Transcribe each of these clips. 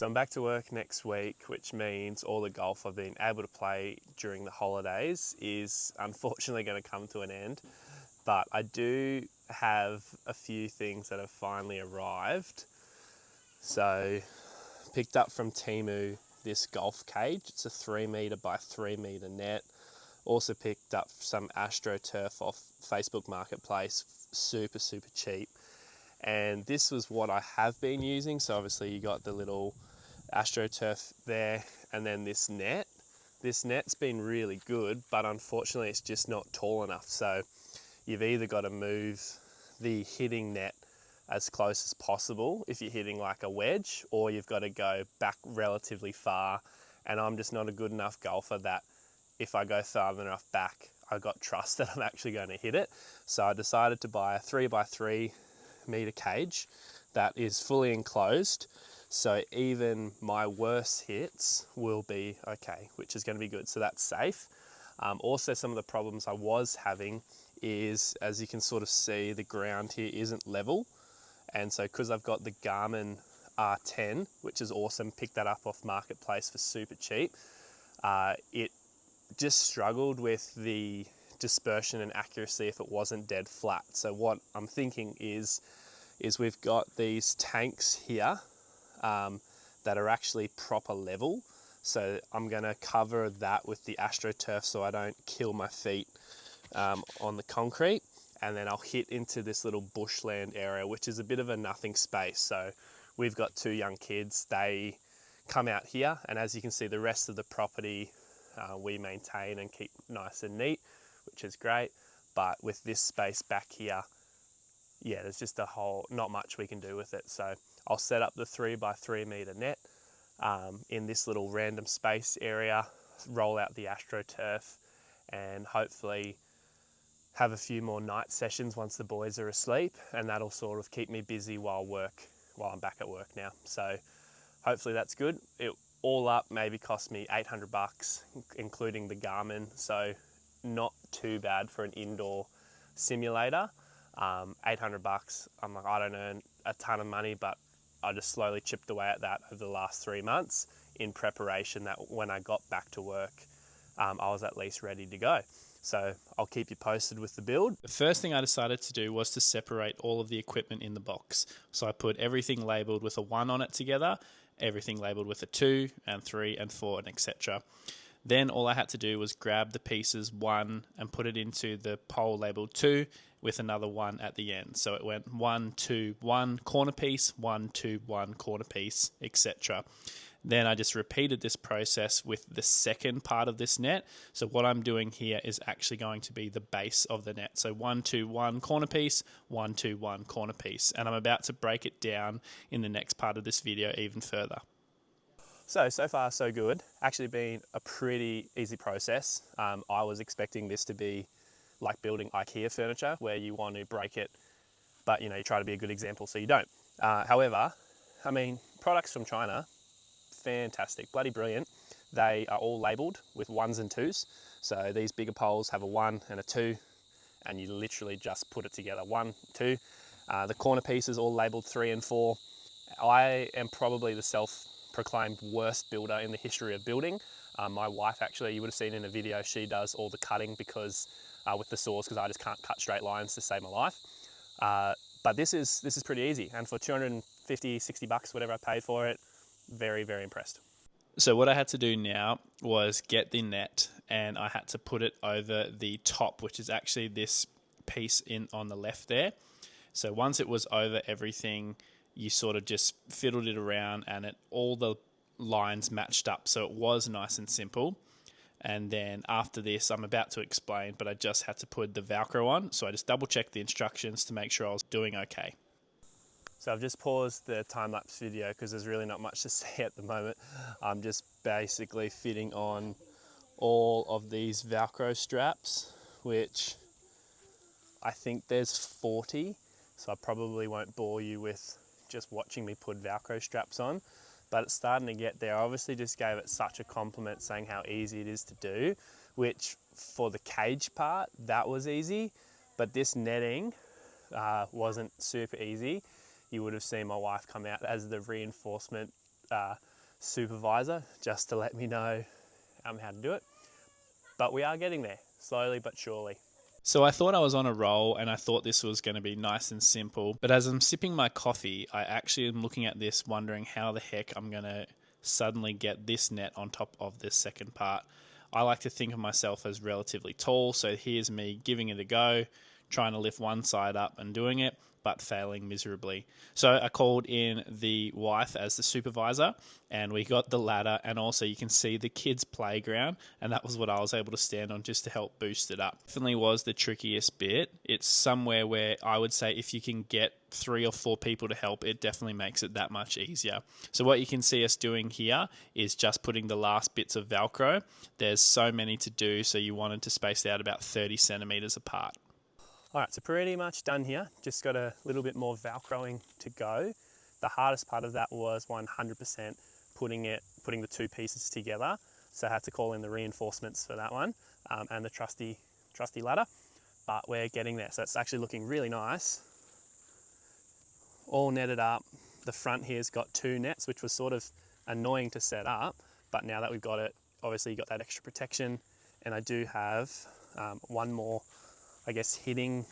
So I'm back to work next week, which means all the golf I've been able to play during the holidays is unfortunately going to come to an end. But I do have a few things that have finally arrived. So picked up from Temu this golf cage. It's a 3 metre by 3 metre net. Also picked up some AstroTurf off Facebook Marketplace, super cheap. And this was what I have been using. So obviously you got the little AstroTurf there, and then this net. This net's been really good, but unfortunately it's just not tall enough. So you've either got to move the hitting net as close as possible if you're hitting like a wedge, or you've got to go back relatively far. And I'm just not a good enough golfer that if I go far enough back, I've got trust that I'm actually going to hit it. So I decided to buy a 3 by 3 metre cage that is fully enclosed. So even my worst hits will be okay, which is going to be good. So that's safe. Also, some of the problems I was having is, as you can sort of see, the ground here isn't level. And so because I've got the Garmin R10, which is awesome, picked that up off Marketplace for super cheap, it just struggled with the dispersion and accuracy if it wasn't dead flat. So what I'm thinking is we've got these tanks here that are actually proper level. So I'm going to cover that with the AstroTurf so I don't kill my feet on the concrete. And then I'll hit into this little bushland area, which is a bit of a nothing space. So we've got 2 young kids. They come out here, and as you can see, the rest of the property we maintain and keep nice and neat, which is great. But with this space back here, yeah, there's just not much we can do with it. So I'll set up the 3 by 3 metre net in this little random space area, roll out the AstroTurf, and hopefully have a few more night sessions once the boys are asleep, and that'll sort of keep me busy while I'm back at work now. So hopefully that's good. It all up maybe cost me $800, including the Garmin. So not too bad for an indoor simulator. $800. I'm like, I don't earn a ton of money, but I just slowly chipped away at that over the last 3 months in preparation that when I got back to work, I was at least ready to go. So I'll keep you posted with the build. The first thing I decided to do was to separate all of the equipment in the box. So I put everything labelled with a 1 on it together, everything labelled with a 2 and 3 and 4 and etc. Then all I had to do was grab the pieces 1 and put it into the pole labelled 2 with another 1 at the end. So it went 1, 2, 1 corner piece, 1, 2, 1 corner piece, etc. Then I just repeated this process with the second part of this net. So what I'm doing here is actually going to be the base of the net. So 1, 2, 1 corner piece, 1, 2, 1 corner piece. And I'm about to break it down in the next part of this video even further. So far so good. Actually been a pretty easy process. I was expecting this to be like building IKEA furniture where you want to break it, but you try to be a good example so you don't. However, I mean, products from China, fantastic, bloody brilliant. They are all labelled with 1s and 2s. So these bigger poles have a 1 and a 2, and you literally just put it together, 1, 2. The corner pieces all labelled 3 and 4. I am probably the self-proclaimed worst builder in the history of building. My wife actually, you would have seen in a video, she does all the cutting because with the saws, because I just can't cut straight lines to save my life. But this is pretty easy, and for 250, 60 bucks, whatever I paid for it, very impressed. So what I had to do now was get the net, and I had to put it over the top, which is actually this piece on the left there. So once it was over everything, you sort of just fiddled it around, and all the lines matched up, so it was nice and simple. And then after this, I'm about to explain, but I just had to put the Velcro on, so I just double checked the instructions to make sure I was doing okay. So I've just paused the time-lapse video because there's really not much to see at the moment. I'm just basically fitting on all of these Velcro straps, which I think there's 40, so I probably won't bore you with just watching me put Velcro straps on, but it's starting to get there. I obviously just gave it such a compliment saying how easy it is to do, which for the cage part, that was easy, but this netting wasn't super easy. You would have seen my wife come out as the reinforcement supervisor just to let me know how to do it. But we are getting there, slowly but surely. So I thought I was on a roll and I thought this was going to be nice and simple. But as I'm sipping my coffee, I actually am looking at this wondering how the heck I'm going to suddenly get this net on top of this second part. I like to think of myself as relatively tall, so here's me giving it a go, trying to lift one side up and doing it, but failing miserably. So I called in the wife as the supervisor, and we got the ladder, and also you can see the kids' playground, and that was what I was able to stand on just to help boost it up. Definitely was the trickiest bit. It's somewhere where I would say if you can get 3 or 4 people to help, it definitely makes it that much easier. So what you can see us doing here is just putting the last bits of Velcro. There's so many to do, so you wanted to space it out about 30 centimeters apart. All right, so pretty much done here. Just got a little bit more Velcroing to go. The hardest part of that was 100% putting the 2 pieces together. So I had to call in the reinforcements for that one, and the trusty ladder. But we're getting there. So it's actually looking really nice. All netted up. The front here's got 2 nets, which was sort of annoying to set up. But now that we've got it, obviously you got that extra protection. And I do have one more, I guess, hitting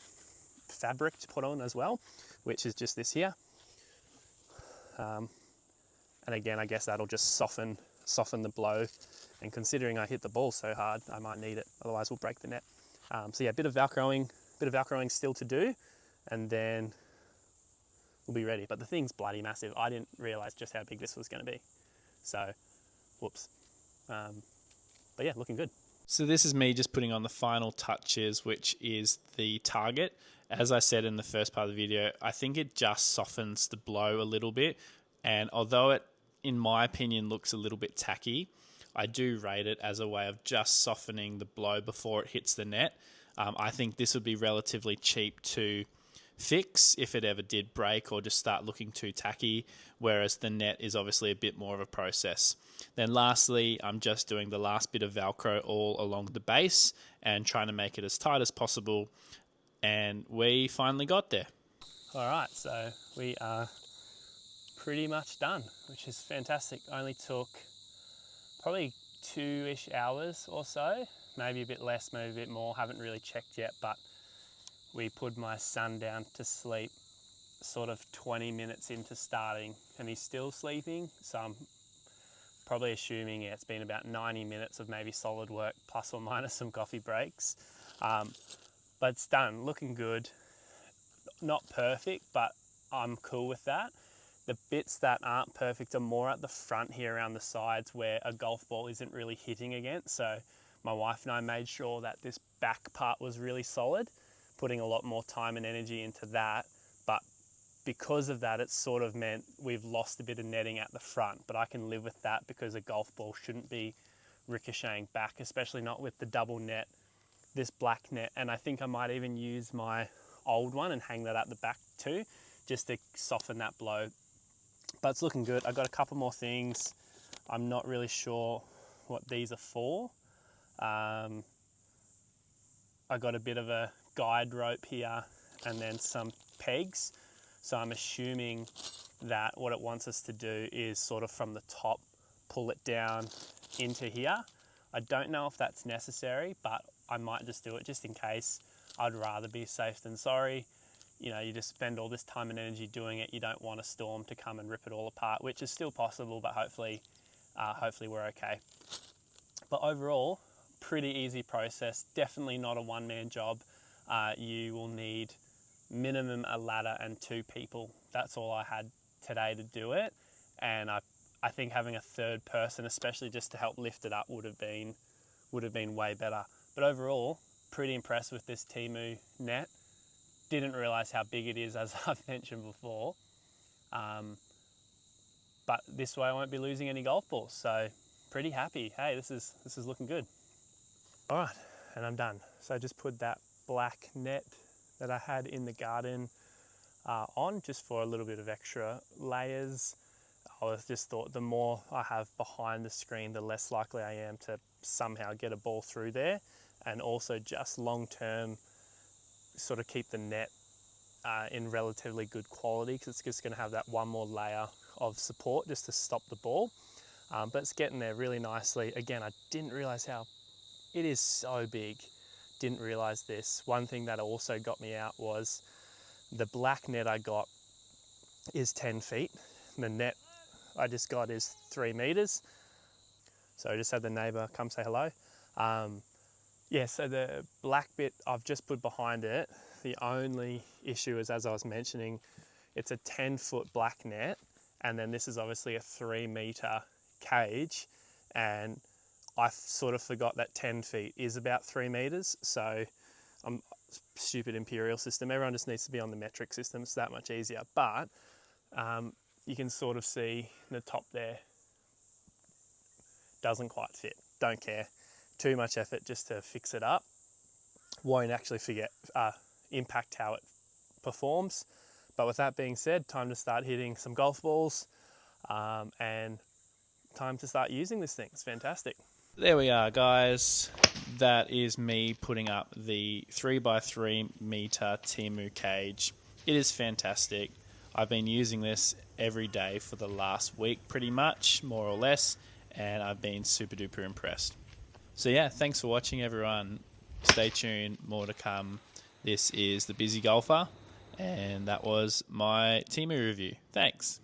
fabric to put on as well, which is just this here. And again, I guess that'll just soften the blow. And considering I hit the ball so hard, I might need it. Otherwise, we'll break the net. So yeah, bit of Velcroing still to do, and then we'll be ready. But the thing's bloody massive. I didn't realise just how big this was going to be. So, whoops. But yeah, looking good. So this is me just putting on the final touches, which is the target. As I said in the first part of the video, I think it just softens the blow a little bit. And although it, in my opinion, looks a little bit tacky, I do rate it as a way of just softening the blow before it hits the net. I think this would be relatively cheap to fix if it ever did break or just start looking too tacky, whereas the net is obviously a bit more of a process. Then lastly, I'm just doing the last bit of Velcro all along the base and trying to make it as tight as possible, and we finally got there. All right, so we are pretty much done, which is fantastic. Only took probably 2-ish hours or so, maybe a bit less, maybe a bit more, haven't really checked yet, but we put my son down to sleep sort of 20 minutes into starting, and he's still sleeping, so I'm probably assuming it's been about 90 minutes of maybe solid work plus or minus some coffee breaks. But it's done, looking good. Not perfect, but I'm cool with that. The bits that aren't perfect are more at the front here around the sides where a golf ball isn't really hitting against. So my wife and I made sure that this back part was really solid, putting a lot more time and energy into that. But because of that, it's sort of meant we've lost a bit of netting at the front, but I can live with that because a golf ball shouldn't be ricocheting back, especially not with the double net, this black net. And I think I might even use my old one and hang that at the back too, just to soften that blow. But it's looking good. I've got a couple more things. I'm not really sure what these are for. I got a bit of a guide rope here and then some pegs. So I'm assuming that what it wants us to do is sort of from the top, pull it down into here. I don't know if that's necessary, but I might just do it just in case. I'd rather be safe than sorry. You know, you just spend all this time and energy doing it. You don't want a storm to come and rip it all apart, which is still possible, but hopefully we're okay. But overall, pretty easy process. Definitely not a one-man job. You will need minimum a ladder and 2 people. That's all I had today to do it. And I think having a third person, especially just to help lift it up, would have been way better. But overall, pretty impressed with this Temu net. Didn't realise how big it is, as I've mentioned before. But this way I won't be losing any golf balls. So pretty happy. Hey, this is looking good. All right, and I'm done. So I just put that black net that I had in the garden on, just for a little bit of extra layers. I just thought the more I have behind the screen, the less likely I am to somehow get a ball through there. And also just long term, sort of keep the net in relatively good quality, because it's just going to have that one more layer of support just to stop the ball. but it's getting there really nicely. Again, I didn't realise how it is so big. Didn't realise this. One thing that also got me out was the black net I got is 10 feet. The net I just got is 3 meters. So I just had the neighbour come say hello. Yeah, so the black bit I've just put behind it. The only issue is, as I was mentioning, it's a 10-foot black net, and then this is obviously a 3-meter cage, and I sort of forgot that 10 feet is about 3 meters. So I'm stupid imperial system. Everyone just needs to be on the metric system. It's that much easier. But you can sort of see the top there doesn't quite fit. Don't care. Too much effort just to fix it up. Won't actually impact how it performs. But with that being said, time to start hitting some golf balls and time to start using this thing. It's fantastic. There we are, guys. That is me putting up the 3x3 meter Temu cage. It is fantastic. I've been using this every day for the last week, pretty much, more or less, and I've been super duper impressed. So yeah, thanks for watching, everyone. Stay tuned, more to come. This is The Busy Golfer, and that was my Temu review. Thanks.